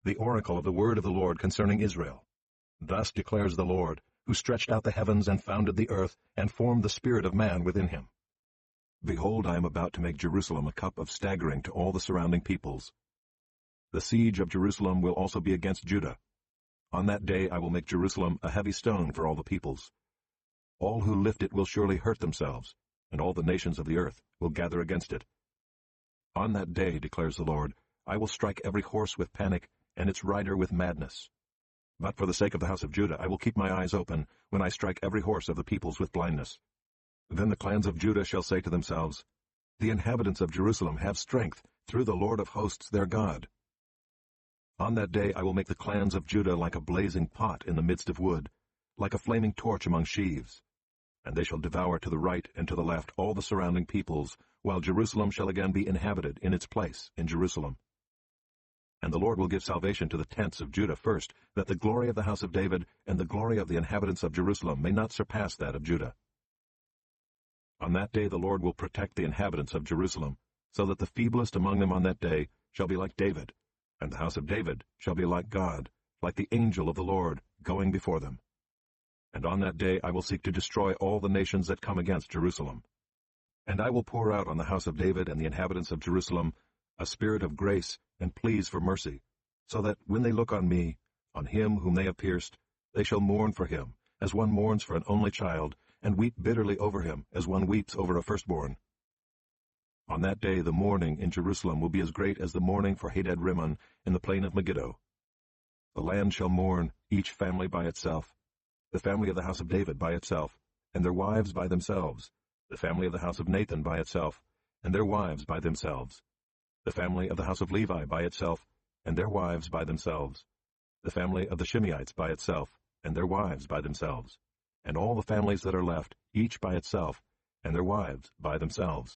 the oracle of the word of the Lord concerning Israel. Thus declares the Lord, who stretched out the heavens and founded the earth, and formed the spirit of man within him. Behold, I am about to make Jerusalem a cup of staggering to all the surrounding peoples. The siege of Jerusalem will also be against Judah. On that day I will make Jerusalem a heavy stone for all the peoples. All who lift it will surely hurt themselves, and all the nations of the earth will gather against it. On that day, declares the Lord, I will strike every horse with panic, and its rider with madness. But for the sake of the house of Judah I will keep my eyes open, when I strike every horse of the peoples with blindness. Then the clans of Judah shall say to themselves, The inhabitants of Jerusalem have strength, through the Lord of hosts their God. On that day I will make the clans of Judah like a blazing pot in the midst of wood, like a flaming torch among sheaves. And they shall devour to the right and to the left all the surrounding peoples, while Jerusalem shall again be inhabited in its place in Jerusalem. And the Lord will give salvation to the tents of Judah first, that the glory of the house of David and the glory of the inhabitants of Jerusalem may not surpass that of Judah. On that day the Lord will protect the inhabitants of Jerusalem, so that the feeblest among them on that day shall be like David, and the house of David shall be like God, like the angel of the Lord, going before them. And on that day I will seek to destroy all the nations that come against Jerusalem. And I will pour out on the house of David and the inhabitants of Jerusalem a spirit of grace and pleas for mercy, so that when they look on me, on him whom they have pierced, they shall mourn for him, as one mourns for an only child, and weep bitterly over him, as one weeps over a firstborn. On that day the mourning in Jerusalem will be as great as the mourning for Hadad-rimmon in the plain of Megiddo. The land shall mourn, each family by itself, the family of the house of David by itself, and their wives by themselves, the family of the house of Nathan by itself, and their wives by themselves, the family of the house of Levi by itself, and their wives by themselves, the family of the Shimeites by itself, and their wives by themselves, and all the families that are left, each by itself, and their wives by themselves.